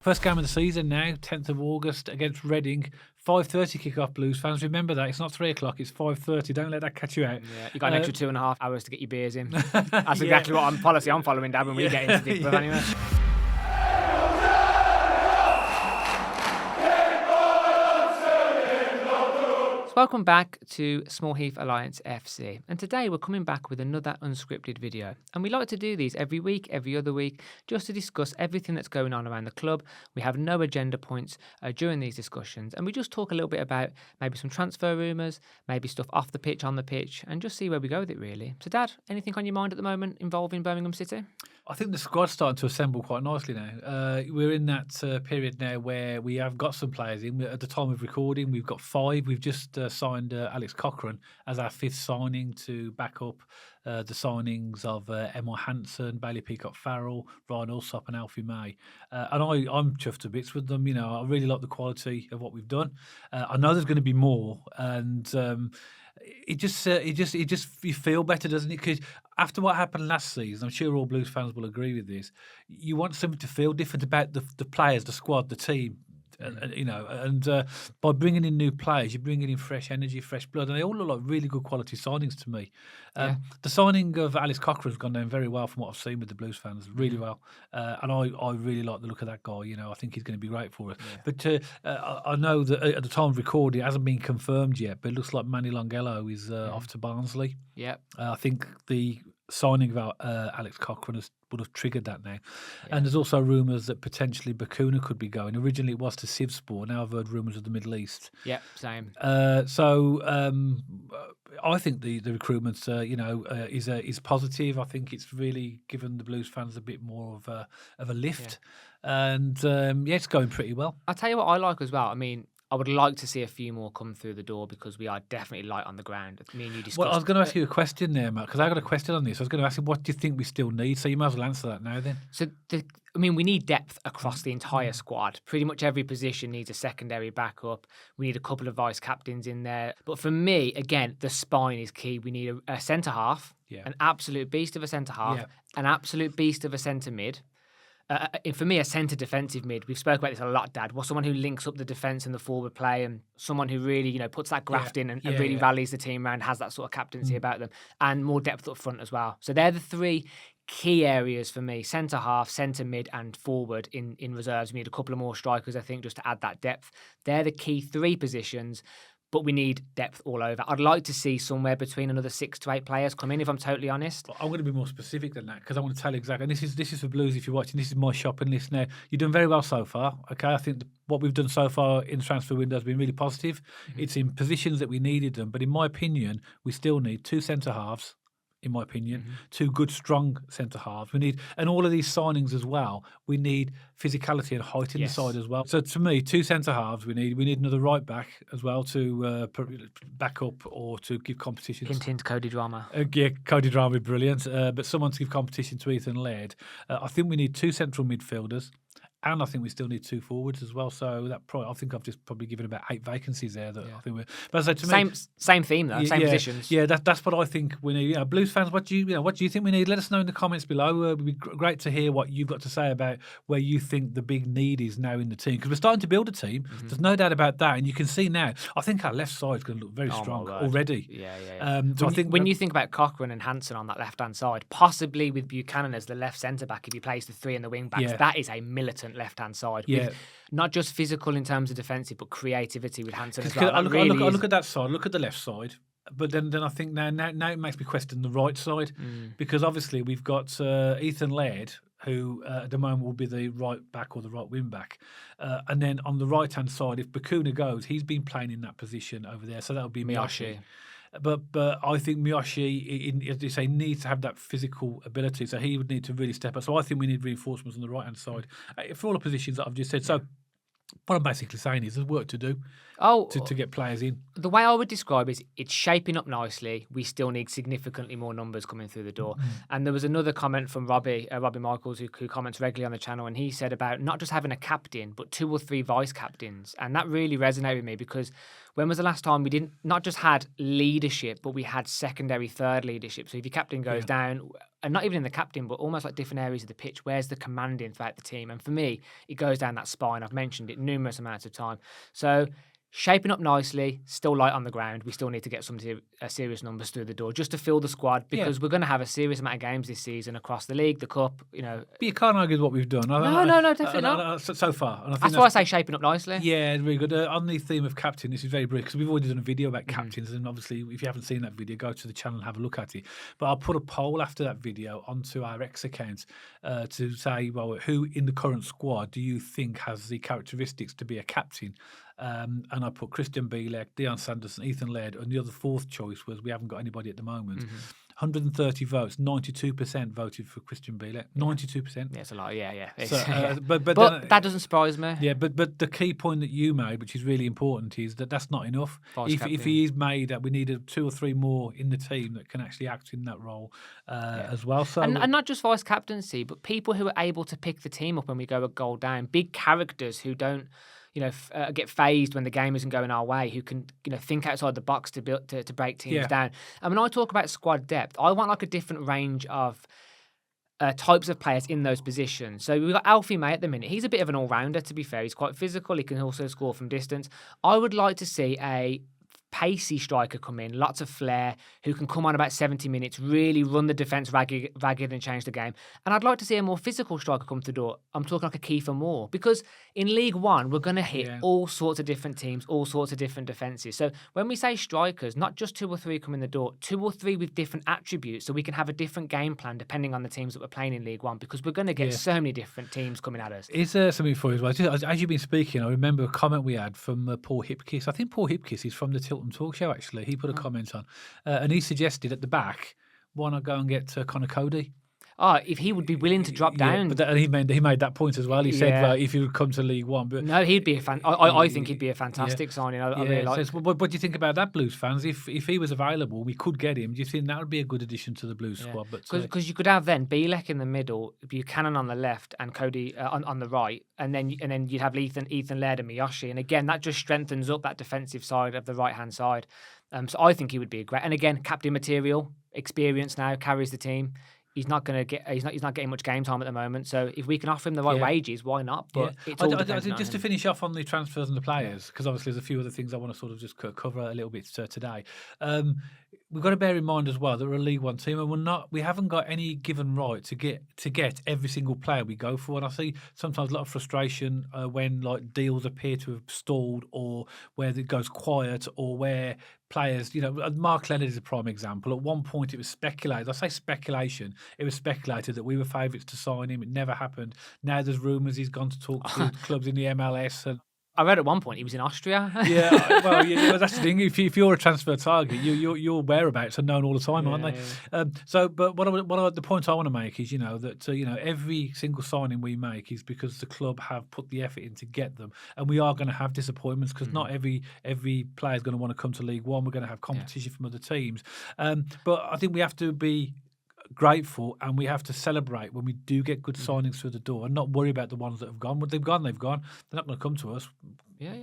First game of the season now, 10th of August against Reading. 5:30 kick-off, Blues fans. Remember that. It's not 3 o'clock, it's 5:30. Don't let that catch you out. Yeah, you got an extra 2.5 hours to get your beers in. That's exactly what policy I'm following, Dad, when we get into it. But anyway. Welcome back to Small Heath Alliance FC, and today we're coming back with another unscripted video. And we like to do these every week, every other week, just to discuss everything that's going on around the club. We have no agenda points during these discussions, and we just talk a little bit about maybe some transfer rumours, maybe stuff off the pitch, on the pitch, and just see where we go with it, really. So, Dad, anything on your mind at the moment involving Birmingham City? I think the squad's starting to assemble quite nicely now. We're in that period now where we have got some players in. At the time of recording, we've got 5. We've just signed Alex Cochrane as our 5th signing to back up the signings of Emma Hansen, Bailey Peacock-Farrell, Ryan Alsop and Alfie May. And I'm chuffed to bits with them. You know, I really like the quality of what we've done. I know there's going to be more, and it just you feel better, doesn't it? Because after what happened last season, I'm sure all Blues fans will agree with this. You want something to feel different about the players, the squad, the team. And by bringing in new players, you're bringing in fresh energy, fresh blood, and they all look like really good quality signings to me. The signing of Alex Cochrane's gone down very well from what I've seen with the Blues fans, really well. And I really like the look of that guy. You know, I think he's going to be great for us. Yeah. But I know that at the time of recording, it hasn't been confirmed yet, but it looks like Manny Longello is off to Barnsley. Yeah. I think the signing of Alex Cochrane would have triggered that now. Yeah. And there's also rumours that potentially Bakuna could be going. Originally it was to Sivspor. Now I've heard rumours of the Middle East. Yeah, same. So I think the recruitment, is positive. I think it's really given the Blues fans a bit more of a lift. Yeah. And it's going pretty well. I'll tell you what I like as well. I mean, I would like to see a few more come through the door because we are definitely light on the ground. Me and you discussed. Well, I was going to ask you a question there, Matt, because I got a question on this. I was going to ask you, what do you think we still need? So you might as well answer that now then. So, we need depth across the entire squad. Pretty much every position needs a secondary backup. We need a couple of vice captains in there. But for me, again, the spine is key. We need a centre half, an absolute beast of a centre half, an absolute beast of a centre mid. For me, a centre defensive mid. We've spoken about this a lot, Dad. Was someone who links up the defence and the forward play, and someone who really, puts that graft in and really rallies the team around, has that sort of captaincy about them, and more depth up front as well. So they're the 3 key areas for me: centre half, centre mid, and forward in reserves. We need a couple of more strikers, I think, just to add that depth. They're the key 3 positions. But we need depth all over. I'd like to see somewhere between another 6 to 8 players come in, if I'm totally honest. Well, I'm going to be more specific than that because I want to tell you exactly. And this is for Blues if you're watching. This is my shopping list now. You've done very well so far. Okay, I think what we've done so far in the transfer window has been really positive. Mm-hmm. It's in positions that we needed them. But in my opinion, we still need 2 centre halves. In my opinion, 2 good, strong centre halves. We need, and all of these signings as well, we need physicality and height in the side as well. So to me, 2 centre halves. We need another right back as well to back up or to give competition. Hint, Cody Drama. Cody Drama is brilliant. But someone to give competition to Ethan Laird. I think we need 2 central midfielders. And I think we still need 2 forwards as well. So I think I've just probably given about 8 vacancies there. That I think we're. But as I say, same theme though, same positions. Yeah, that's what I think we need. Blues fans, what do you think we need? Let us know in the comments below. It'd be great to hear what you've got to say about where you think the big need is now in the team, because we're starting to build a team. Mm-hmm. There's no doubt about that, and you can see now. I think our left side is going to look very strong already. Yeah. So I think when you think about Cochrane and Hansen on that left-hand side, possibly with Buchanan as the left centre back, if he plays the 3 in the wing backs, that is a militant left-hand side. With not just physical in terms of defensive, but creativity with Hansen as well. I look at that side, look at the left side, but then I think now it makes me question the right side, because obviously we've got Ethan Laird, who at the moment will be the right back or the right wing back, and then on the right hand side, if Bakuna goes, he's been playing in that position over there, so that would be Miyoshi. But I think Miyoshi, as you say, needs to have that physical ability. So he would need to really step up. So I think we need reinforcements on the right-hand side for all the positions that I've just said. So what I'm basically saying is there's work to do to get players in. The way I would describe it is it's shaping up nicely. We still need significantly more numbers coming through the door. And there was another comment from Robbie Michaels, who comments regularly on the channel, and he said about not just having a captain, but 2 or 3 vice captains. And that really resonated with me, because when was the last time we didn't not just had leadership, but we had secondary, third leadership? So if your captain goes down, and not even in the captain, but almost like different areas of the pitch. Where's the commanding throughout the team? And for me, it goes down that spine. I've mentioned it numerous amounts of time. So shaping up nicely, still light on the ground. We still need to get some serious numbers through the door just to fill the squad, because we're going to have a serious amount of games this season across the league, the cup. But you can't argue with what we've done. No, definitely not. So far. And I think that's why I say shaping up nicely. Yeah, really good. On the theme of captain, this is very brief because we've already done a video about captains, and obviously, if you haven't seen that video, go to the channel and have a look at it. But I'll put a poll after that video onto our X account to say, well, who in the current squad do you think has the characteristics to be a captain? And I put Christian Bielek, Dion Sanderson, Ethan Laird, and the other fourth choice was we haven't got anybody at the moment. 130 votes, 92% voted for Christian Bielek. 92%. Yeah, it's a lot. Yeah. So, but then, that doesn't surprise me. Yeah, but the key point that you made, which is really important, is that that's not enough. If he is made, that we need 2 or 3 more in the team that can actually act in that role as well. So and not just vice captaincy, but people who are able to pick the team up when we go a goal down. Big characters who don't get phased when the game isn't going our way, who can, think outside the box to break teams down. And when I talk about squad depth, I want like a different range of types of players in those positions. So we've got Alfie May at the minute. He's a bit of an all-rounder, to be fair. He's quite physical. He can also score from distance. I would like to see a pacey striker come in, lots of flair, who can come on about 70 minutes, really run the defence ragged and change the game. And I'd like to see a more physical striker come through the door. I'm talking like a Kiefer Moore, because in League One, we're going to hit all sorts of different teams, all sorts of different defences. So when we say strikers, not just 2 or 3 come in the door, 2 or 3 with different attributes, so we can have a different game plan depending on the teams that we're playing in League One, because we're going to get so many different teams coming at us. Is there something for you as well? As you've been speaking, I remember a comment we had from Paul Hipkiss. I think Paul Hipkiss is from the Tilton Talk Show, actually. He put a comment on, and he suggested at the back, why not go and get Connor Cody? If he would be willing to drop down. But he made that point as well. He said, well, if he would come to League One. But no, he'd be a fan. I think he'd be a fantastic signing. I really like. So what do you think about that, Blues fans? If he was available, we could get him. Do you think that would be a good addition to the Blues squad? Because you could have then Bielek in the middle, Buchanan on the left, and Cody on the right, and then you'd have Ethan Laird and Miyoshi. And again, that just strengthens up that defensive side of the right hand side. So I think he would be a great. And again, captain material, experience now, carries the team. He's not getting much game time at the moment. So if we can offer him the right wages, why not? But it's all just to finish off on the transfers and the players, because obviously there's a few other things I want to sort of just cover a little bit today. We've got to bear in mind as well that we're a League One team, and we haven't got any given right to get every single player we go for. And I see sometimes a lot of frustration when like deals appear to have stalled, or where it goes quiet, or where players, Mark Leonard is a prime example. At one point, it was speculated. I say speculation. It was speculated that we were favourites to sign him. It never happened. Now there's rumours he's gone to talk to clubs in the MLS. And I read at one point he was in Austria. Well, that's the thing. If you're a transfer target, your whereabouts are known all the time, aren't they? But the point I want to make is, that every single signing we make is because the club have put the effort in to get them, and we are going to have disappointments because not every player is going to want to come to League One. We're going to have competition from other teams, but I think we have to be grateful, and we have to celebrate when we do get good signings through the door, and not worry about the ones that have gone. When they've gone. They're not going to come to us.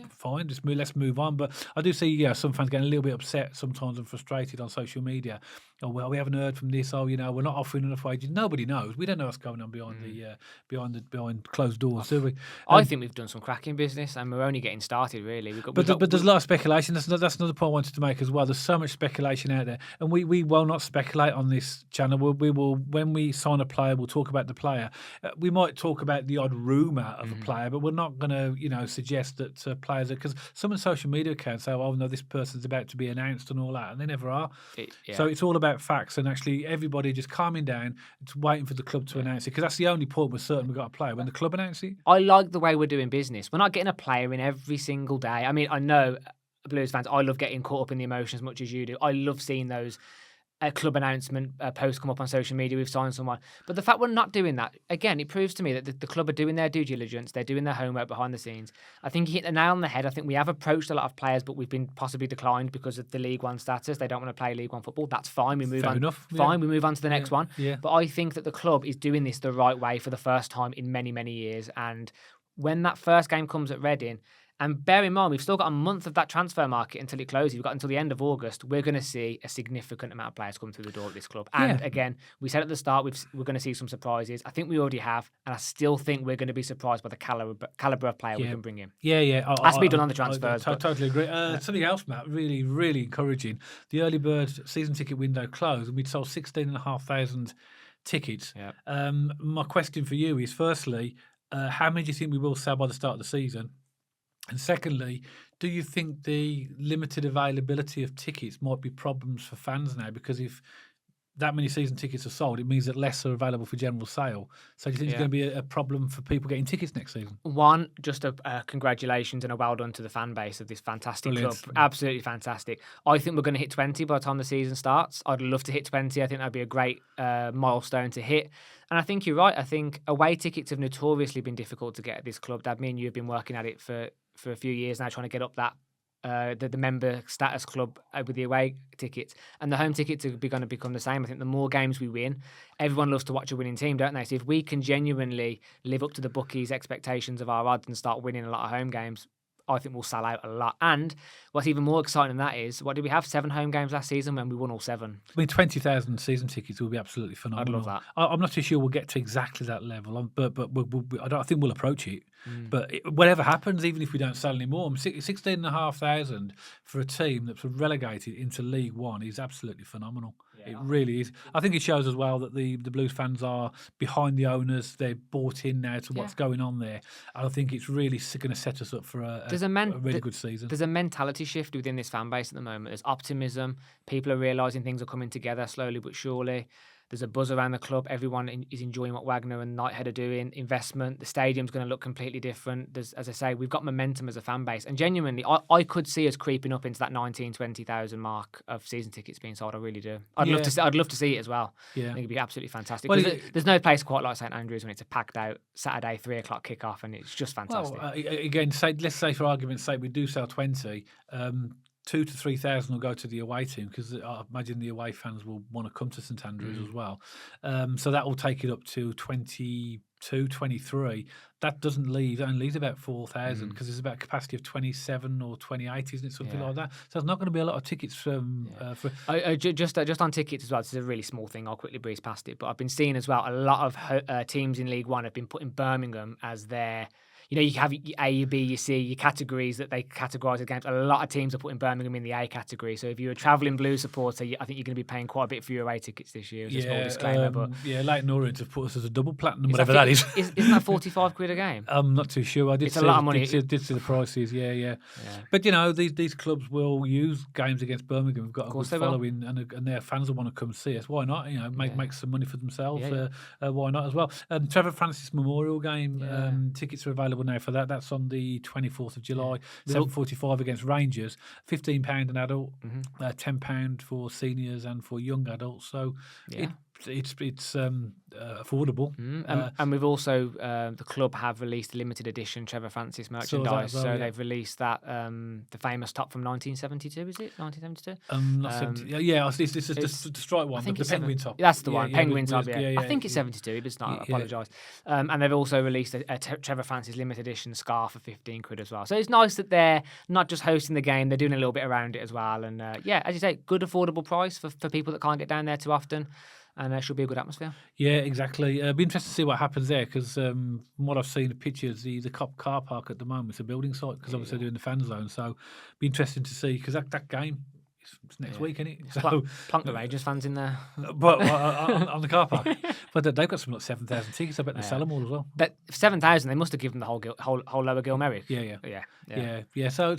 Fine. Let's move on. But I do see, some fans getting a little bit upset sometimes and frustrated on social media. Oh well, we haven't heard from this. Oh, we're not offering enough wages. Nobody knows. We don't know what's going on behind closed doors, do we? I think we've done some cracking business, and we're only getting started, really. But there's a lot of speculation. That's another point I wanted to make as well. There's so much speculation out there, and we will not speculate on this channel. We will, when we sign a player, we'll talk about the player. We might talk about the odd rumour of a player, but we're not going to, suggest that players, because some of the social media accounts say, "Oh no, this person's about to be announced" and all that, and they never are. So it's all about facts, and actually everybody just calming down, just waiting for the club to announce it, because that's the only point we're certain we've got a player when the club announce it. I like the way we're doing business. We're not getting a player in every single day. I mean, I know Blues fans, I love getting caught up in the emotion as much as you do. I love seeing those club announcement posts come up on social media, we've signed someone. But the fact we're not doing that, again, it proves to me that the club are doing their due diligence, they're doing their homework behind the scenes. I think you hit the nail on the head. I think we have approached a lot of players, but we've been possibly declined because of the League One status. They don't want to play League One football. That's fine. We move on. Fine, we move on to the next one. But I think that the club is doing this the right way for the first time in many, many years. And when that first game comes at Reading, And bear in mind, we've still got a month of that transfer market until it closes. We've got until the end of August. We're going to see a significant amount of players come through the door at this club. And again, we said at the start, we're going to see some surprises. I think we already have. And I still think we're going to be surprised by the calibre of player we can bring in. Yeah. Has to be done on the transfers. I totally agree. Something else, Matt, really, really encouraging. The early bird season ticket window closed and we'd sold 16,500 tickets. My question for you is, firstly, how many do you think we will sell by the start of the season? And secondly, do you think the limited availability of tickets might be problems for fans now? Because if that many season tickets are sold, it means that less are available for general sale. So do you think it's going to be a problem for people getting tickets next season? One, just a congratulations and a well done to the fan base of this fantastic club. Absolutely fantastic. I think we're going to hit 20 by the time the season starts. I'd love to hit 20. I think that'd be a great milestone to hit. And I think you're right. I think away tickets have notoriously been difficult to get at this club. Dad, me and you have been working at it for a few years now, trying to get up that the member status club with the away tickets, and the home tickets are going to become the same. I think the more games we win, everyone loves to watch a winning team, don't they? So if we can genuinely live up to the bookies' expectations of our odds and start winning a lot of home games, I think we'll sell out a lot. And what's even more exciting than that is, what did we have? 7 home games last season when we won all 7. I mean, 20,000 season tickets will be absolutely phenomenal. I'd love that. I'm not too sure we'll get to exactly that level, but I think we'll approach it. But whatever happens, even if we don't sell any more, 16,500 for a team that's relegated into League One is absolutely phenomenal. Yeah. It really is. I think it shows as well that the Blues fans are behind the owners. They're bought in now to what's going on there. I think it's really going to set us up for a really good season. There's a mentality shift within this fan base at the moment. There's optimism. People are realising things are coming together slowly but surely. There's a buzz around the club. Everyone is enjoying what Wagner and Knighthead are doing. Investment. The stadium's going to look completely different. There's, as I say, we've got momentum as a fan base. And genuinely, I could see us creeping up into that 19,000, 20,000 mark of season tickets being sold. I really do. I'd love to see it as well. Yeah. I think it'd be absolutely fantastic. Well, there's no place quite like St.Andrews when it's a packed out Saturday 3 o'clock kickoff, and it's just fantastic. Well, again, let's say for argument's sake we do sell 20. 2,000 to 3,000 will go to the away team, because I imagine the away fans will want to come to St Andrews as well. So that will take it up to 22, 23. That doesn't leave, it only leaves about 4,000, because there's about a capacity of 27 or 28, isn't it? Something like that. So there's not going to be a lot of tickets from. Just on tickets as well, this is a really small thing. I'll quickly breeze past it. But I've been seeing as well, a lot of teams in League One have been putting Birmingham as their. You know, you have your A, your B, your C, your categories that they categorise the games. A lot of teams are putting Birmingham in the A category. So if you're a travelling Blues supporter, I think you're going to be paying quite a bit for your away tickets this year. As a small disclaimer, but Leighton Orient have put us as a double platinum, whatever that is. Isn't that 45 quid a game? I'm not too sure. It's a lot of money. Did see the prices, yeah. But you know, these clubs will use games against Birmingham. We've got a good following, and their fans will want to come see us. Why not? You know, make some money for themselves. Why not as well? Trevor Francis Memorial Game. Tickets are available now for that. That's on the 24th of July, 7:45 against Rangers. £15 an adult, £10 for seniors and for young adults. So it's affordable. And we've also the club have released a limited edition Trevor Francis merchandise. So they've released that the famous top from 1972. Is it 1972? This is the stripe one, the penguin top. That's the one, penguin top. I think it's 72. If it's not, I apologise. And they've also released a Trevor Francis limited edition scarf for 15 quid as well. So it's nice that they're not just hosting the game; they're doing a little bit around it as well. And as you say, good affordable price for people that can't get down there too often. And it should be a good atmosphere. Yeah, exactly. It'll be interesting to see what happens there, because from what I've seen, the pictures, the Cop car park at the moment is a building site, because obviously they're doing the fan zone. So it'll be interesting to see, because that game, it's next week, isn't it? So plunk the Rangers fans in there. But on the car park. But they've got something like 7,000 tickets. I bet they sell them all as well. But 7,000, they must have given the whole lower Gilmerick. Yeah. So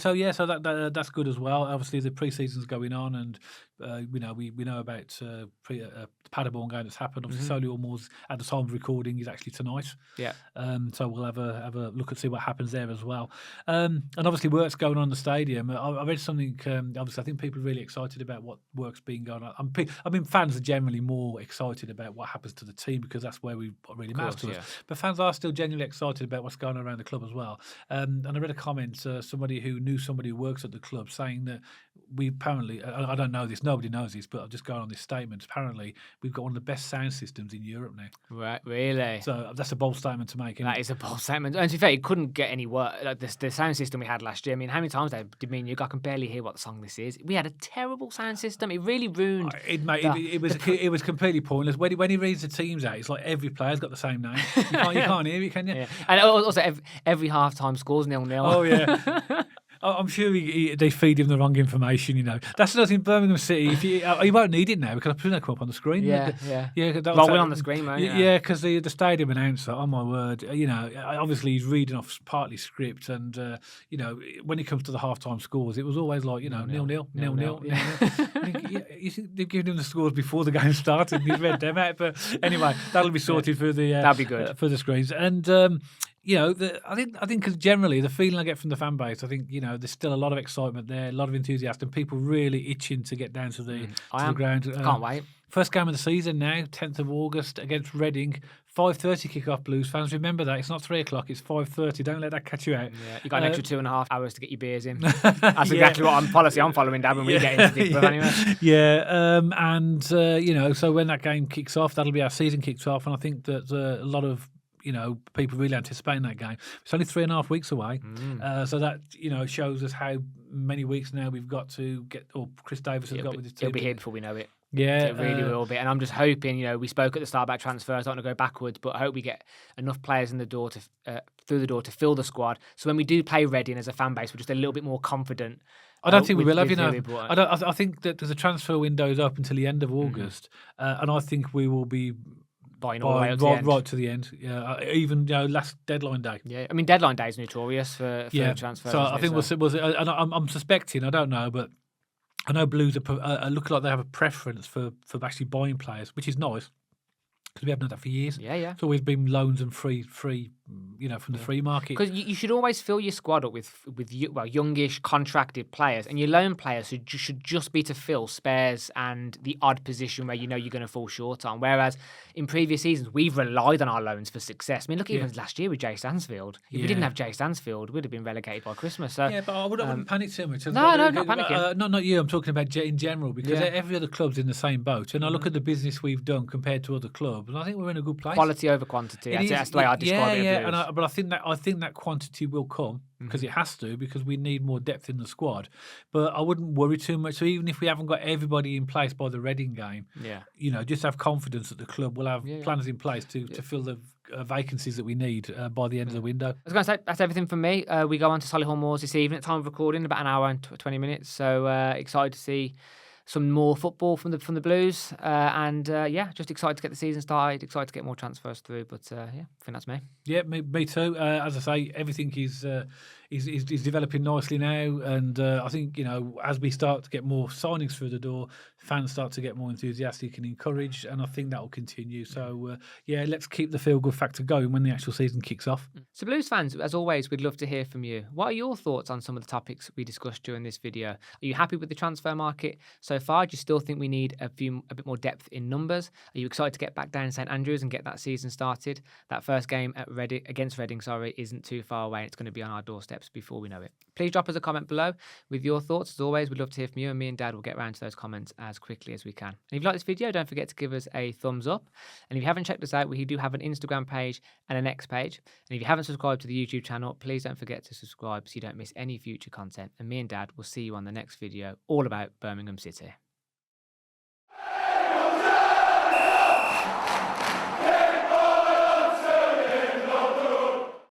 that's good as well. Obviously, the pre-season's going on, and we know about Paderborn game that's happened. Obviously, Solihull Moors at the time of recording is actually tonight. Yeah. So we'll have a look and see what happens there as well. And obviously, work's going on in the stadium. I read something. Obviously, I think people are really excited about what work's been going on. I mean, fans are generally more excited about what happens to the team, because that's where we really matters to us. But fans are still genuinely excited about what's going on around the club as well. And I read a comment, somebody who knew somebody who works at the club, saying that we apparently, I don't know this, nobody knows this, but I've just gone on this statement. Apparently, we've got one of the best sound systems in Europe now. Right, really? So that's a bold statement to make. That is a bold statement. And to be fair, it couldn't get any worse. Like the sound system we had last year. I mean, how many times did me and you? I can barely hear what the song this is. We had a terrible sound system. It really ruined. It was completely pointless. When he reads the teams out, it's like every player's got the same name. You can't hear it, can you? Yeah. And also every half-time scores 0-0. Oh yeah. I'm sure they feed him the wrong information, you know. That's another thing, Birmingham City. If you won't need it now because I presume they come up on the screen. Yeah. Well, we're on the screen, right? Yeah, because the stadium announcer, oh my word, you know, obviously he's reading off partly script, and you know, when it comes to the halftime scores, it was always like, you know, 0-0. They've given him the scores before the game started. And he's read them out, but anyway, that'll be sorted for the that'll be good for the screens. And you know, I think because generally the feeling I get from the fan base, I think, you know, there's still a lot of excitement there, a lot of enthusiasm, and people really itching to get down to the ground. Can't wait. First game of the season now, 10th of August against Reading. 5:30 kick-off, Blues fans. Remember that. It's not 3 o'clock, it's 5:30. Don't let that catch you out. Yeah, you got an extra 2.5 hours to get your beers in. That's exactly what policy I'm following, Dad, when we get into Digborough anyway. Yeah, you know, so when that game kicks off, that'll be our season kicks off, and I think that a lot of, you know, people really anticipating that game. It's only 3.5 weeks away. So that, you know, shows us how many weeks now we've got to get, or Chris Davies has got with his team. It'll be here before we know it. Yeah. It really will be. And I'm just hoping, you know, we spoke at the start about transfers. I don't want to go backwards, but I hope we get enough players in the door through the door to fill the squad. So when we do play Reading as a fan base, we're just a little bit more confident. I don't think we will have, you know. I think that there's a transfer window is open until the end of August, and I think we will be buying all the way up right to the end. Yeah, even, you know, last deadline day. Yeah, I mean, deadline day is notorious for transfers. So I think and I'm suspecting, I don't know, but I know Blues are looking like they have a preference for actually buying players, which is nice because we haven't done that for years. Yeah. It's always been loans and free, you know, from the free market. Because you should always fill your squad up with youngish contracted players, and your loan players should just be to fill spares and the odd position where you know you're going to fall short on. Whereas in previous seasons, we've relied on our loans for success. I mean, look, even last year with Jay Stansfield. If we didn't have Jay Stansfield, we'd have been relegated by Christmas. So yeah, but I wouldn't panic too much. No, not panicking. Not you. I'm talking about in general, because every other club's in the same boat. And I look at the business we've done compared to other clubs, and I think we're in a good place. Quality over quantity. That's the way I describe it. Yeah, but I think that quantity will come because it has to, because we need more depth in the squad. But I wouldn't worry too much. So even if we haven't got everybody in place by the Reading game, you know, just have confidence that the club will have plans in place to fill the vacancies that we need by the end of the window. I was going to say, that's everything from me. We go on to Solihull Moors this evening at time of recording, about an hour and 20 minutes. So excited to see some more football from the Blues, and just excited to get the season started. Excited to get more transfers through. But I think that's me. Yeah, me too. As I say, everything is developing nicely now, and I think, you know, as we start to get more signings through the door, fans start to get more enthusiastic and encouraged, and I think that will continue. So let's keep the feel good factor going when the actual season kicks off. So Blues fans, as always, we'd love to hear from you. What are your thoughts on some of the topics we discussed during this video? Are you happy with the transfer market so far? Do you still think we need a bit more depth in numbers? Are you excited to get back down to St.Andrews and get that season started? That first game against Reading, isn't too far away. It's going to be on our doorsteps before we know it. Please drop us a comment below with your thoughts. As always, we'd love to hear from you, and me and Dad will get around to those comments as quickly as we can. And if you like this video, don't forget to give us a thumbs up. And if you haven't checked us out, we do have an Instagram page and an X page. And if you haven't subscribed to the YouTube channel, please don't forget to subscribe so you don't miss any future content. And me and Dad will see you on the next video all about Birmingham City.